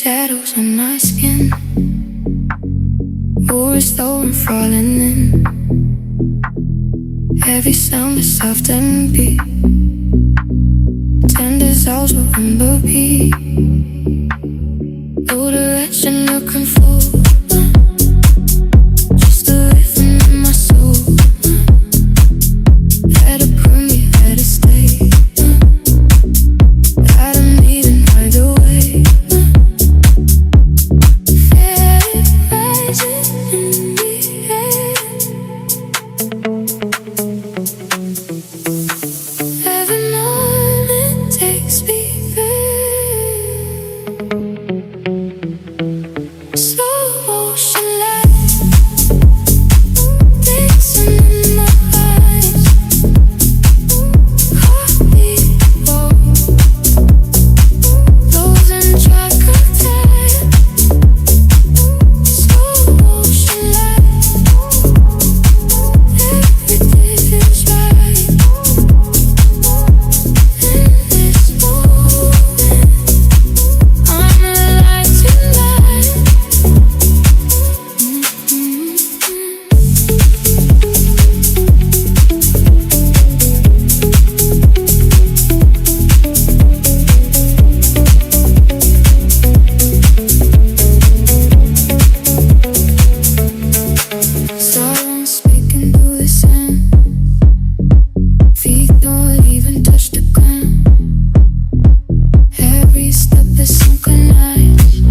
shadows on my skin. War is though I'm falling in. Every sound is soft and beat. Tender souls will remember me. No direction looking for. Just a rhythm in my soul. Had to prove me, had to stay. I don't even hide away. Feel it rising in the air. Every morning takes me there. Slow motion light dancing in my eyes. Heartbeat low, losing track of time. Slow motion light, everything feels right. In this moment, I'm alive tonight. Silence speaking through the sand. Feet don't even touch the ground. Every step is synchronized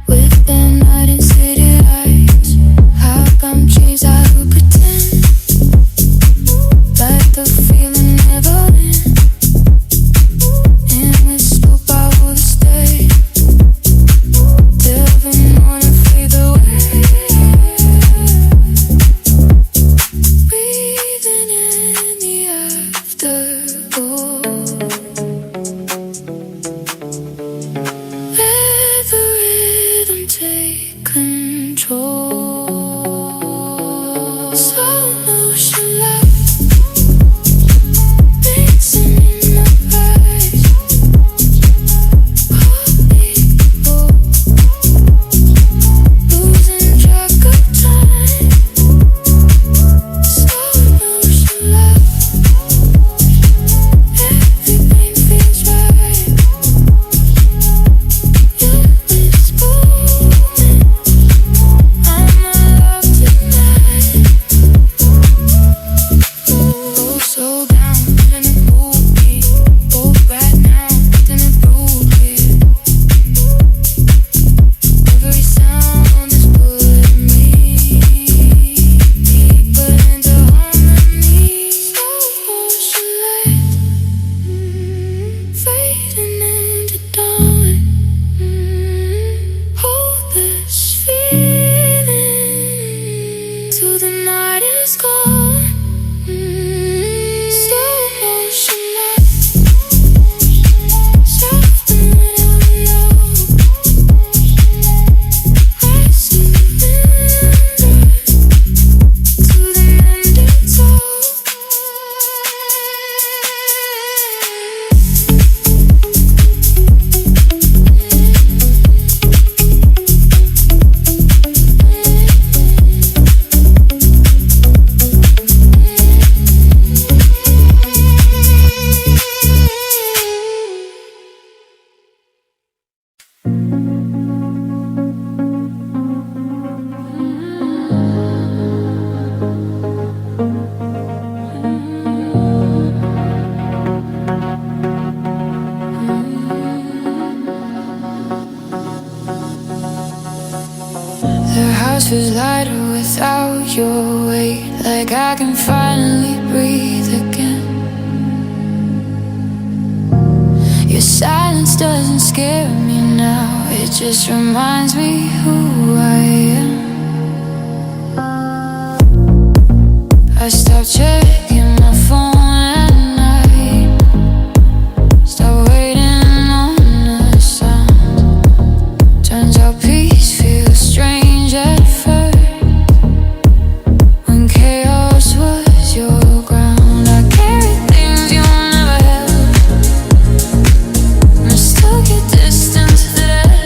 with the night in city lights. How come dreams I would pretend like the feeling never ends? And with scope I would stay till the morning fade away. Breathing in the afterglow. Let the rhythm take control. Slow motion light dancing in my eyes. Heartbeat low, losing track of time. Slow motion light, everything feels right. In this moment, I'm alive tonight. Go slow down, letting it move me. Both right now, letting it prove it. Every sound is pulling me deeper into harmony. Slow motion light, fading into dawn. Hold this feeling till the night is gone. Slow motion light, soften what I know. Rising under to the undertow. The house feels lighter without your weight. Like I can finally breathe again. Your silence doesn't scare me now. It just reminds me who I am. I stopped checking my phone at night. Stop waiting on the sound. Turns out peace feels strange at first. When chaos was your ground, I carried things you never held. Mistook your distance for that.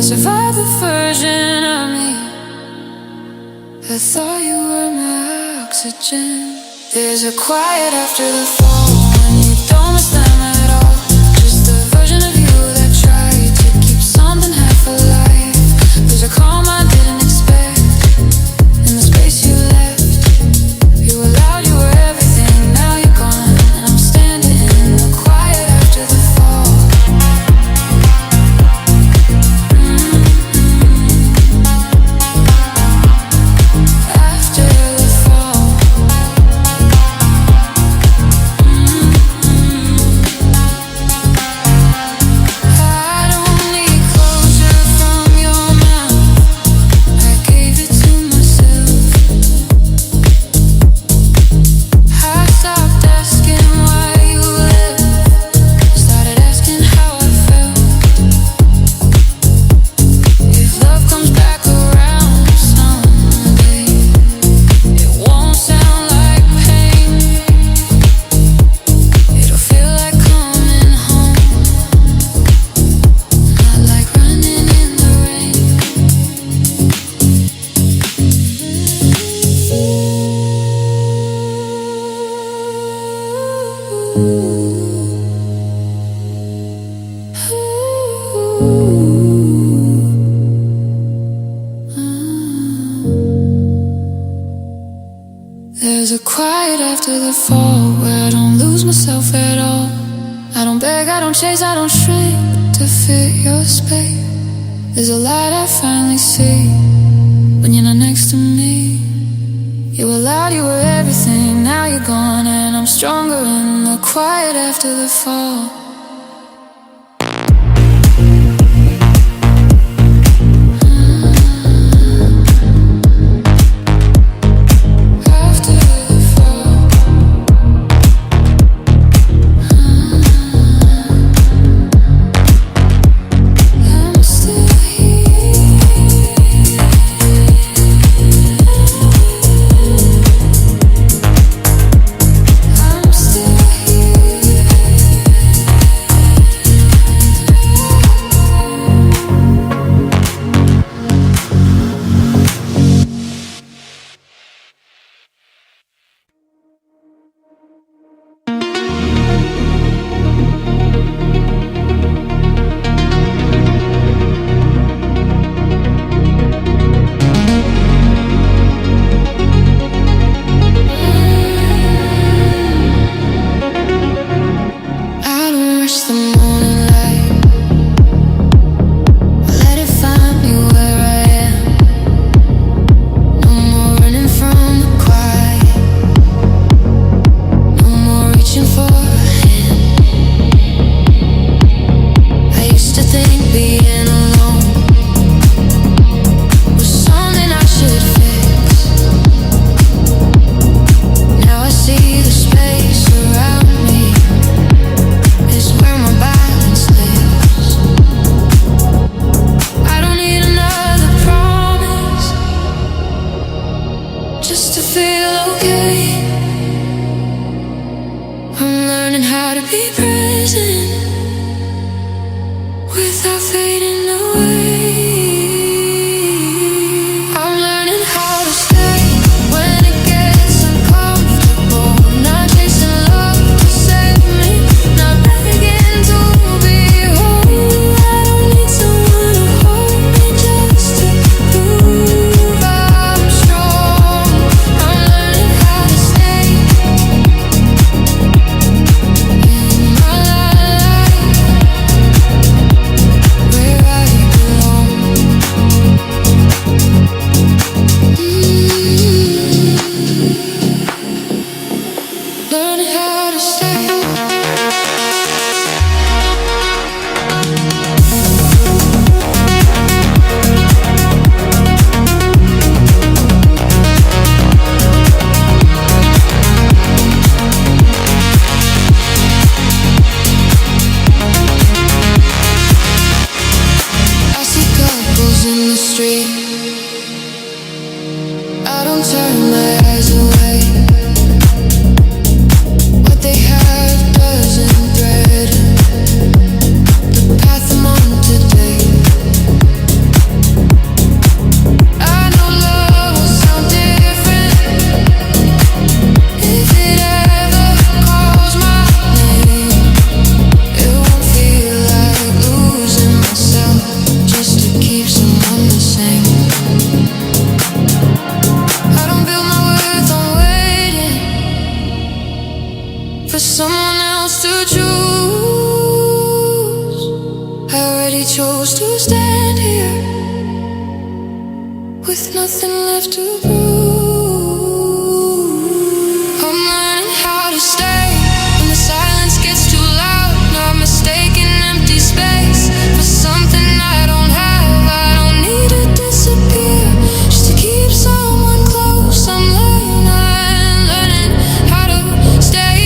survive the version of me. I thought you were my oxygen. There's a quiet after the fall when you don't miss them at all. Just the version of you that tried to keep something half alive. There's a calm I didn't expect in the space you left. You were loud, you were everything, now you're gone. And I'm standing in the quiet after the fall. After the fall. I don't need closure from your mouth. I gave it to myself. I stopped asking why you left. Started asking how I felt. If love comes back around someday, it won't sound like pain. It'll feel like coming home, not like running in the rain. There's a quiet after the fall where I don't lose myself at all. I don't beg, I don't chase, I don't shrink to fit your space. There's a light I finally see when you're not next to me. You were loud, you were everything, now you're gone. And I'm stronger in the quiet after the fall. After the fall. I'm still here. I'm still here. I don't rush the morning light. I let it find me where I am. No more running from the quiet. No more reaching for a hand. I used to think being alone was something I should fix. Now I see the space around me is where my balance lives. I don't need another promise just to feel okay. I'm learning how to be present without fading away. I'm learning how to stay when it gets uncomfortable. Not chasing love to save me, not begging to be whole. I don't need someone to hold me just to prove I'm strong. I'm learning how to stay in my life where I we chose to stand here with nothing left to prove. I'm learning how to stay when the silence gets too loud. Not mistaking empty space for something I don't have. I don't need to disappear just to keep someone close. I'm learning how to stay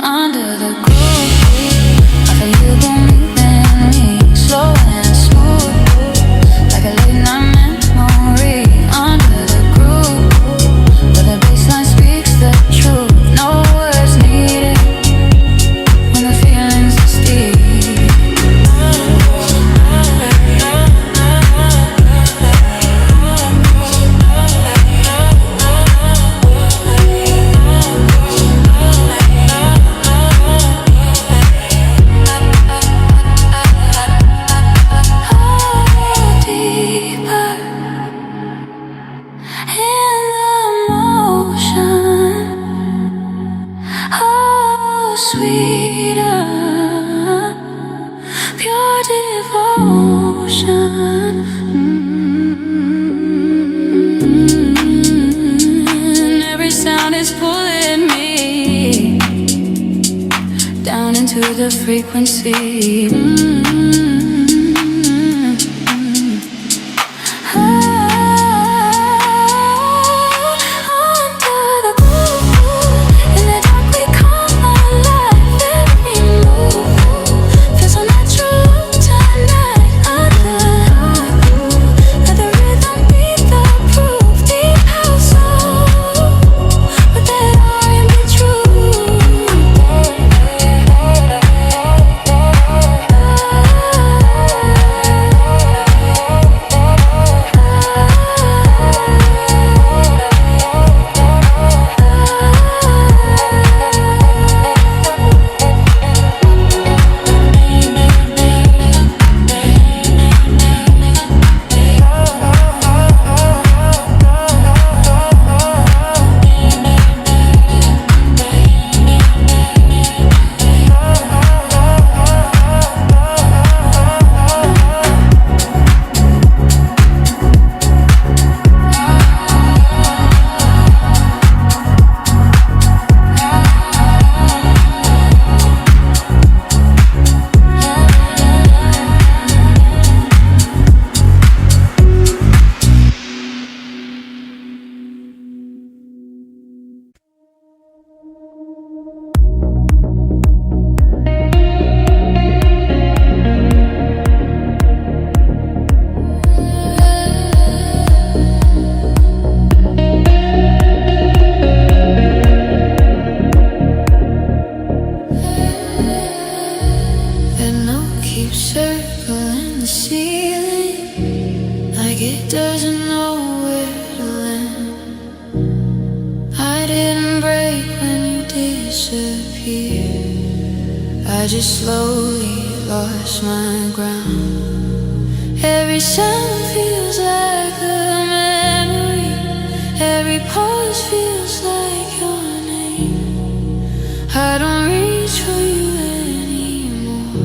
under the groove. ocean. Every sound is pulling me down into the frequency. I just slowly lost my ground. Every sound feels like a memory. Every pause feels like your name. I don't reach for you anymore,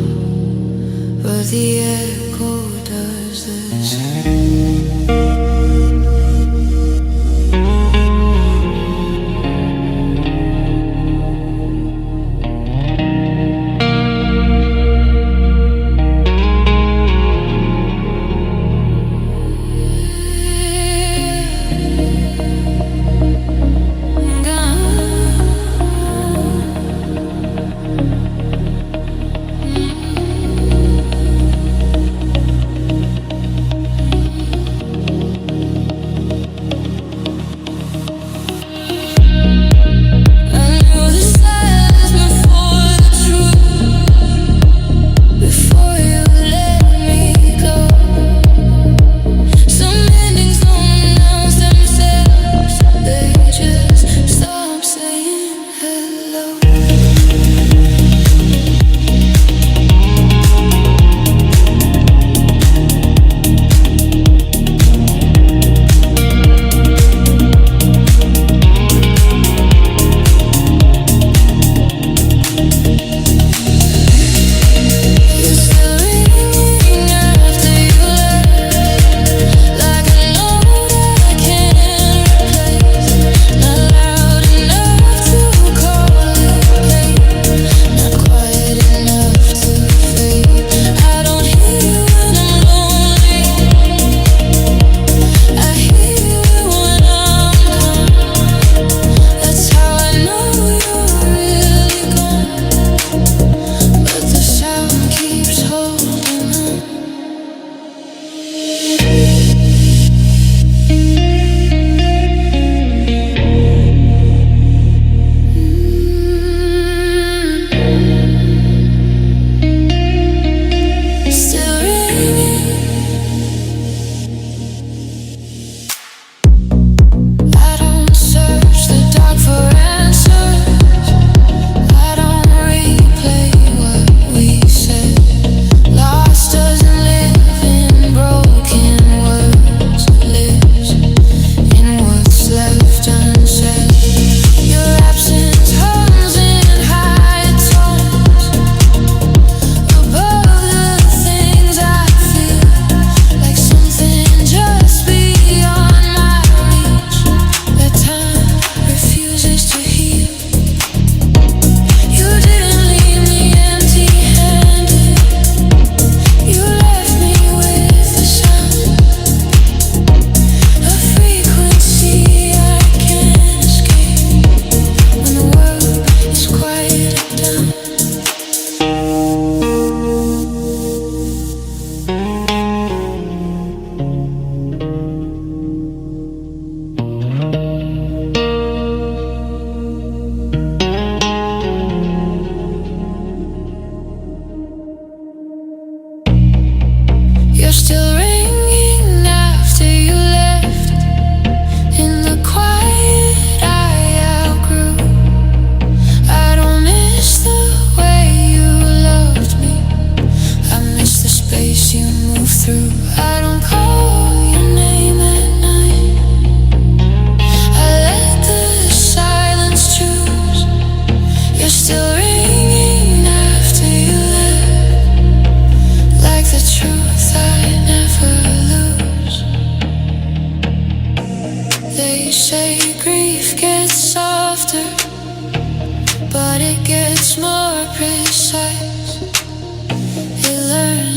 but the echo does the same.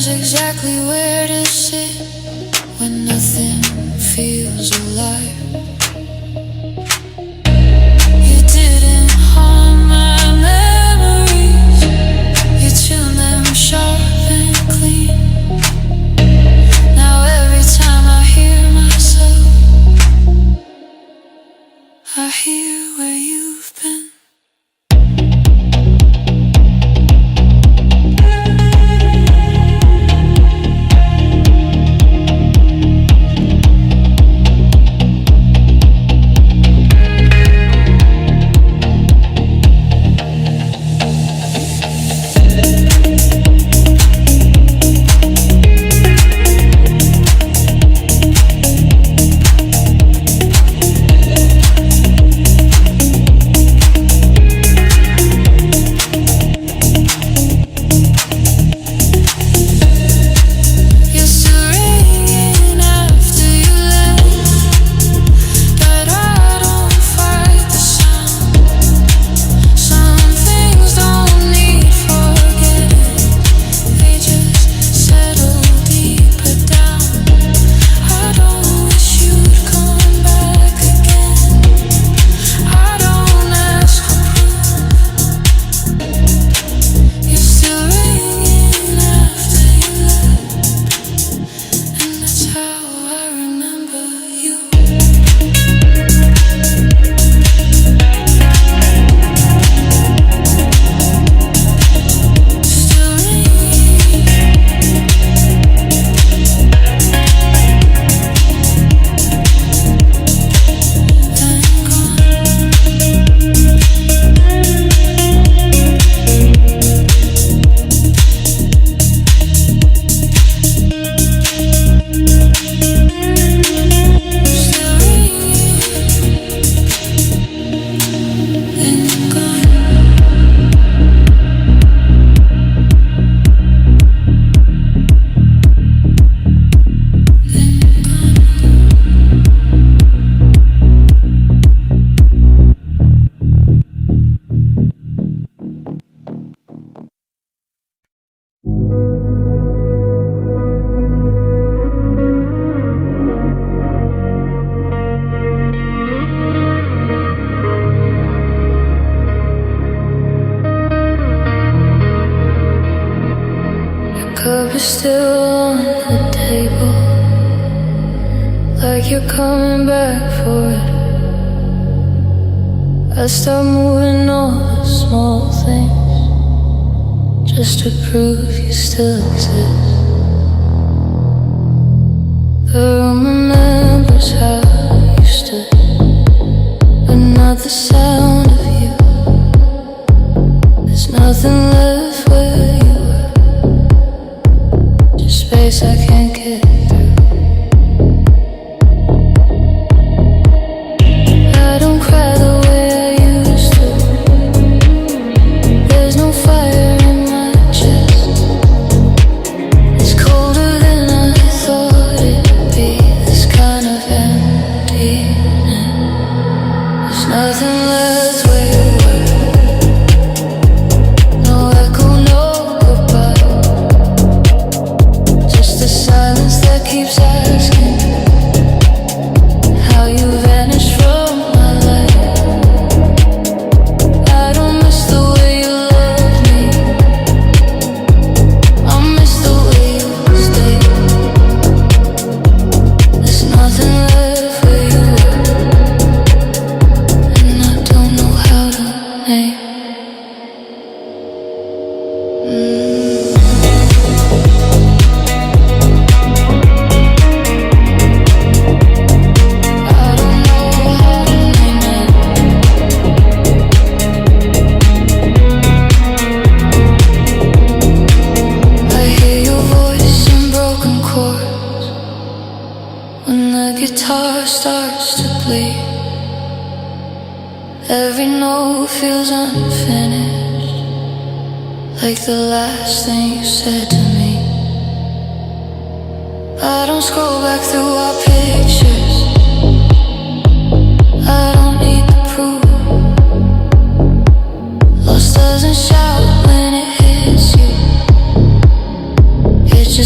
knows exactly where to sit when nothing feels alive. You didn't harm my memories, you tuned them sharp and clean. Now every time I hear myself, I hear where you've been. Cup is still on the table, like you're coming back for it. I start moving all the small things, just to prove you still exist. The room remembers how you stood, but not the sound of you. There's nothing left where you space I can't get through. I don't cry the way I used to. There's no fire in my chest. It's colder than I thought it'd be. This kind of emptiness. There's nothing left where you were. No echo, no goodbye. The silence that keeps asking how you vanished from my life. I don't miss the way you loved me, I miss the way you stayed. There's nothing left where you were, and I don't know how to name. Guitar starts to bleed. Every note feels unfinished, like the last thing you said to me. I don't scroll back through our pictures, I don't need the proof. Lost doesn't shout when it hits you, it just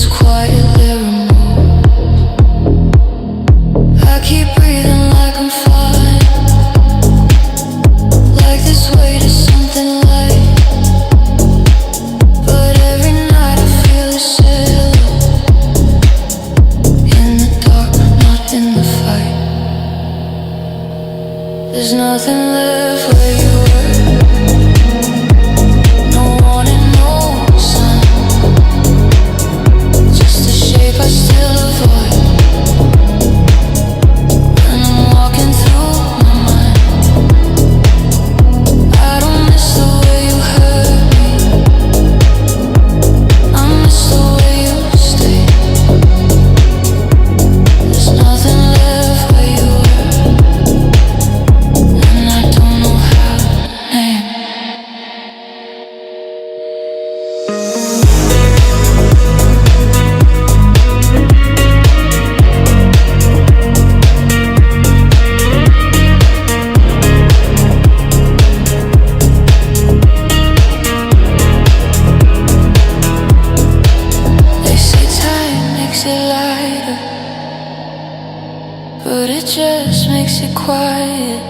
makes it quiet.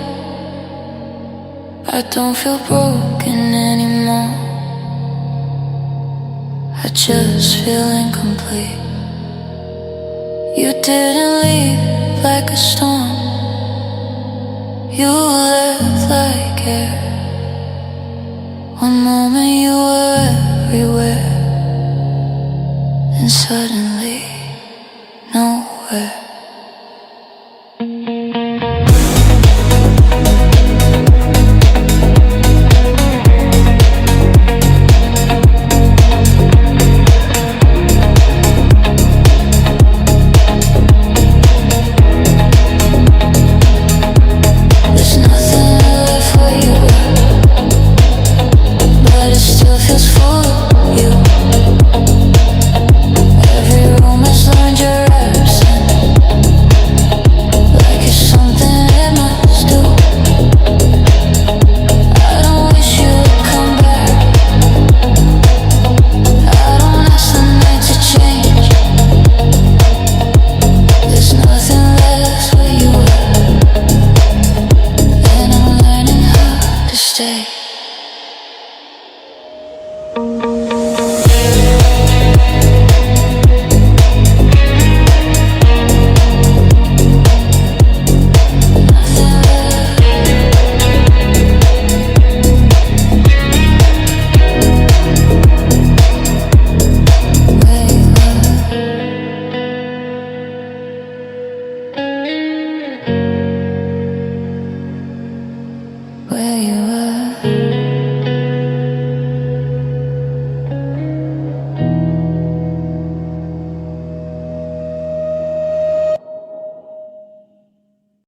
I don't feel broken anymore. I just feel incomplete. You didn't leave like a storm. You left like air. One moment you were everywhere, and suddenly nowhere. Where you